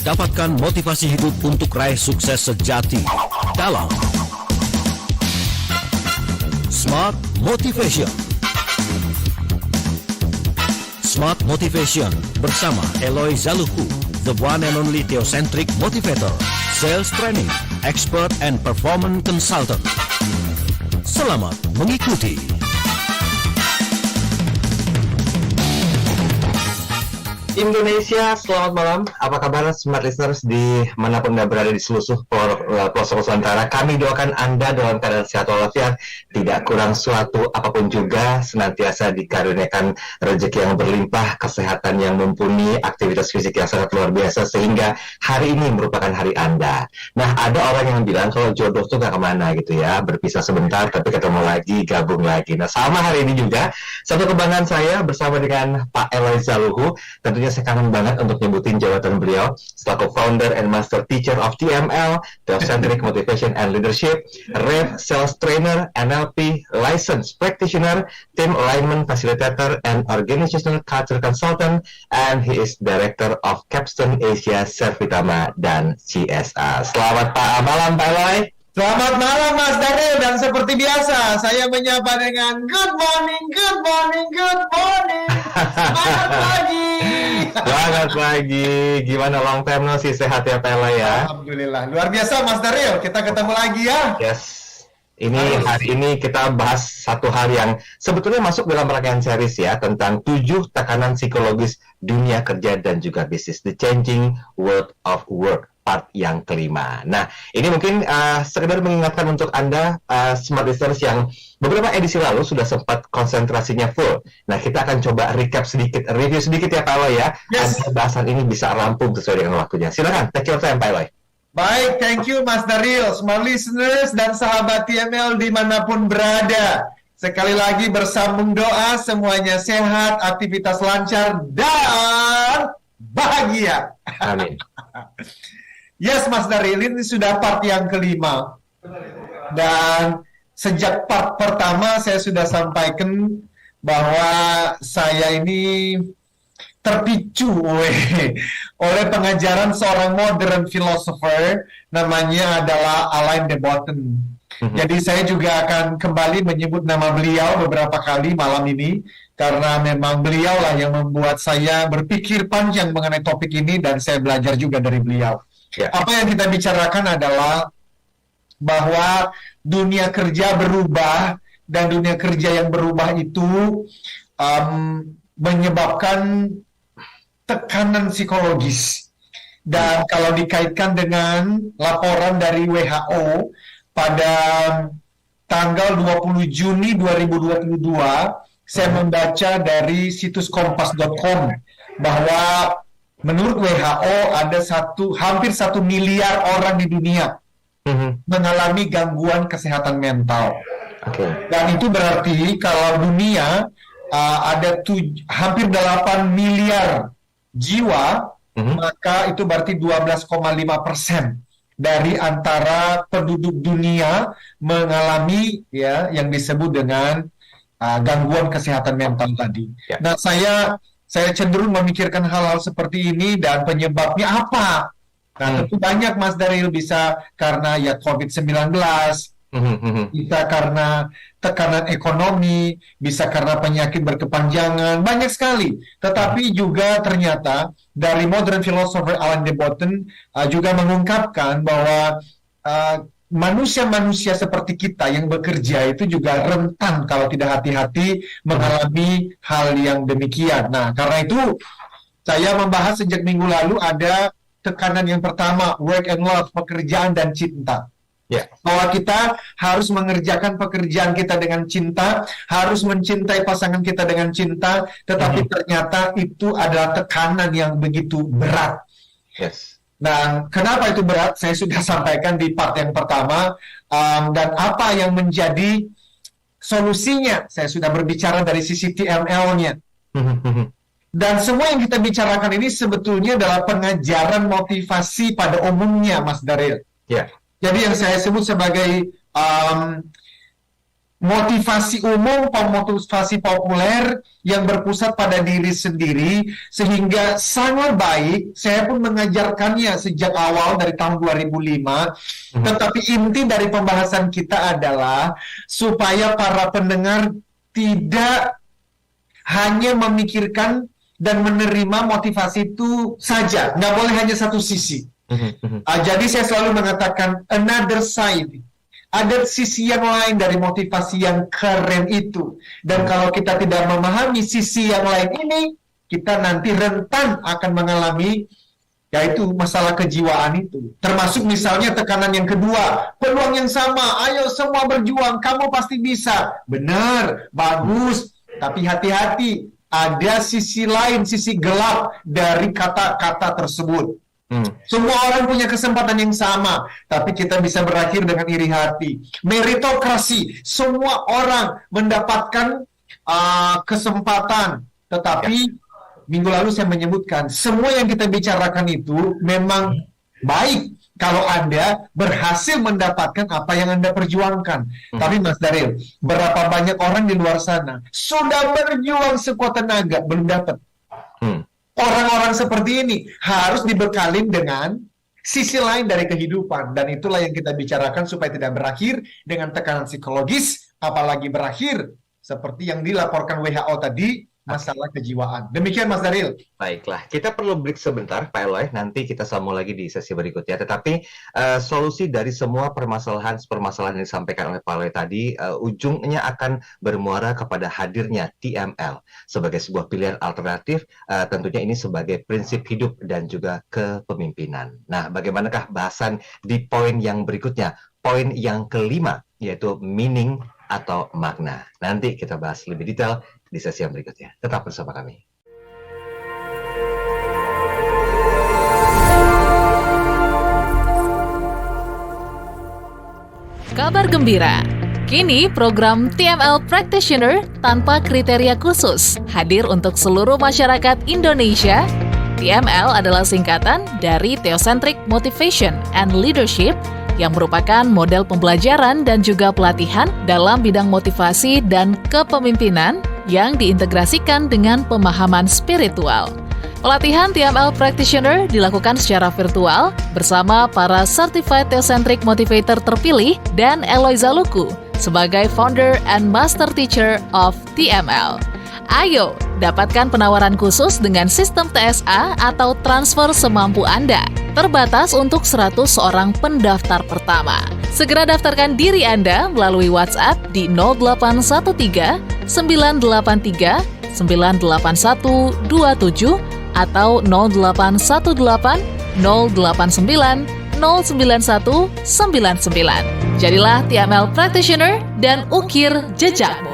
Dapatkan motivasi hidup untuk raih sukses sejati dalam Smart Motivation. Smart Motivation bersama Eloy Zaluhu, the one and only theocentric motivator, sales training, expert and performance consultant. Selamat mengikuti. Indonesia, selamat malam. Apa kabar smart listeners di manapun Anda berada di seluruh pelosok Nusantara? Kami doakan Anda dalam keadaan sehat walafiat, tidak kurang suatu apapun juga, senantiasa dikaruniakan rezeki yang berlimpah, kesehatan yang mumpuni, aktivitas fisik yang sangat luar biasa, sehingga hari ini merupakan hari Anda. Nah, ada orang yang bilang kalau jodoh tuh gak kemana gitu ya, berpisah sebentar tapi ketemu lagi, gabung lagi. Nah, sama hari ini juga, satu kebanggaan saya bersama dengan Pak Eloy Zaluhu. Tentunya saya kangen banget untuk nyebutin jabatan beliau selaku founder and master teacher of TML, Theocentric Motivation and Leadership, REV Sales Trainer, NLP License Practitioner, Team Alignment Facilitator, and Organizational Culture Consultant, and he is Director of Capstone Asia, Servitama, dan CSA. Selamat malam Pak Eloy. Selamat malam Mas Daryl, dan seperti biasa saya menyapa dengan good morning, good morning, good morning. Semangat pagi. Selamat pagi. Gimana long time no see, sehat ya Pak Eloy ya? Alhamdulillah, luar biasa Mas Daryl, kita ketemu lagi ya. Yes. Hari ini kita bahas satu hal yang sebetulnya masuk dalam rangkaian series ya, tentang 7 tekanan psikologis dunia kerja dan juga bisnis, The Changing World of Work, part yang kelima. Nah, ini mungkin sekedar mengingatkan untuk Anda smart listeners yang beberapa edisi lalu sudah sempat konsentrasinya full. Nah, kita akan coba recap sedikit, review sedikit ya Pak Eloy ya. Yes. Agar bahasan ini bisa rampung sesuai dengan waktunya. Silakan, take your time Pak Eloy. Baik, thank you Mas Daryl, smart listeners dan sahabat TML dimanapun berada. Sekali lagi bersambung doa, semuanya sehat, aktivitas lancar, dan bahagia. Amin. Yes, Mas Daryl, ini sudah part yang kelima. Dan sejak part pertama saya sudah sampaikan bahwa saya ini terpicu oleh pengajaran seorang modern philosopher, namanya adalah Alain de Botton. Jadi saya juga akan kembali menyebut nama beliau beberapa kali malam ini, karena memang beliaulah yang membuat saya berpikir panjang mengenai topik ini, dan saya belajar juga dari beliau. Apa yang kita bicarakan adalah bahwa dunia kerja berubah, dan dunia kerja yang berubah itu menyebabkan tekanan psikologis. Dan kalau dikaitkan dengan laporan dari WHO pada tanggal 20 Juni 2022, saya membaca dari situs kompas.com bahwa menurut WHO ada hampir 1 miliar orang di dunia mengalami gangguan kesehatan mental. Dan itu berarti kalau dunia ada hampir 8 miliar jiwa, maka itu berarti 12,5% dari antara penduduk dunia mengalami ya yang disebut dengan gangguan kesehatan mental tadi. Nah, saya cenderung memikirkan hal-hal seperti ini, dan penyebabnya apa? Nah, tentu banyak Mas Daryl, bisa karena ya COVID-19, bisa karena tekanan ekonomi, bisa karena penyakit berkepanjangan, banyak sekali. Tetapi juga ternyata dari modern philosopher Alain de Botton juga mengungkapkan bahwa manusia-manusia seperti kita yang bekerja itu juga rentan kalau tidak hati-hati mengalami hal yang demikian. Nah, karena itu saya membahas sejak minggu lalu ada tekanan yang pertama, work and love, pekerjaan dan cinta. Bahwa kita harus mengerjakan pekerjaan kita dengan cinta, harus mencintai pasangan kita dengan cinta, tetapi ternyata itu adalah tekanan yang begitu berat. Nah, kenapa itu berat? Saya sudah sampaikan di part yang pertama, dan apa yang menjadi solusinya. Saya sudah berbicara dari sisi TML-nya. Dan semua yang kita bicarakan ini sebetulnya adalah pengajaran motivasi pada umumnya, Mas Daryl. Jadi yang saya sebut sebagai motivasi umum, motivasi populer yang berpusat pada diri sendiri, sehingga sangat baik. Saya pun mengajarkannya sejak awal dari tahun 2005. Tetapi inti dari pembahasan kita adalah supaya para pendengar tidak hanya memikirkan dan menerima motivasi itu saja, nggak boleh hanya satu sisi. Jadi saya selalu mengatakan another side. Ada sisi yang lain dari motivasi yang keren itu. Dan kalau kita tidak memahami sisi yang lain ini, kita nanti rentan akan mengalami yaitu masalah kejiwaan itu. Termasuk misalnya tekanan yang kedua, peluang yang sama, ayo semua berjuang, kamu pasti bisa. Benar, bagus, tapi hati-hati, ada sisi lain, sisi gelap dari kata-kata tersebut. Semua orang punya kesempatan yang sama, tapi kita bisa berakhir dengan iri hati. Meritokrasi, semua orang mendapatkan kesempatan, tetapi minggu lalu saya menyebutkan, semua yang kita bicarakan itu memang baik kalau Anda berhasil mendapatkan apa yang Anda perjuangkan. Tapi Mas Daryl, berapa banyak orang di luar sana sudah berjuang sekuat tenaga, belum dapat. Orang-orang seperti ini harus dibekalin dengan sisi lain dari kehidupan. Dan itulah yang kita bicarakan supaya tidak berakhir dengan tekanan psikologis, apalagi berakhir seperti yang dilaporkan WHO tadi, masalah kejiwaan. Demikian Mas Daryl. Baiklah, kita perlu break sebentar Pak Eloy, nanti kita sambung lagi di sesi berikutnya. Tetapi solusi dari semua permasalahan yang disampaikan oleh Pak Eloy tadi, ujungnya akan bermuara kepada hadirnya TML sebagai sebuah pilihan alternatif, tentunya ini sebagai prinsip hidup dan juga kepemimpinan. Nah, bagaimanakah bahasan di poin yang berikutnya? Poin yang kelima, yaitu meaning atau makna. Nanti kita bahas lebih detail di sesi yang berikutnya. Tetap bersama kami. Kabar gembira. Kini program TML Practitioner tanpa kriteria khusus hadir untuk seluruh masyarakat Indonesia. TML adalah singkatan dari Theocentric Motivation and Leadership yang merupakan model pembelajaran dan juga pelatihan dalam bidang motivasi dan kepemimpinan yang diintegrasikan dengan pemahaman spiritual. Pelatihan TML Practitioner dilakukan secara virtual bersama para Certified Theocentric Motivator terpilih dan Eloy Zaluku sebagai Founder and Master Teacher of TML. Ayo, dapatkan penawaran khusus dengan sistem TSA atau transfer semampu Anda. Terbatas untuk 100 orang pendaftar pertama. Segera daftarkan diri Anda melalui WhatsApp di 0813 983 98127 atau 0818 089 09199. Jadilah TML Practitioner dan ukir jejakmu.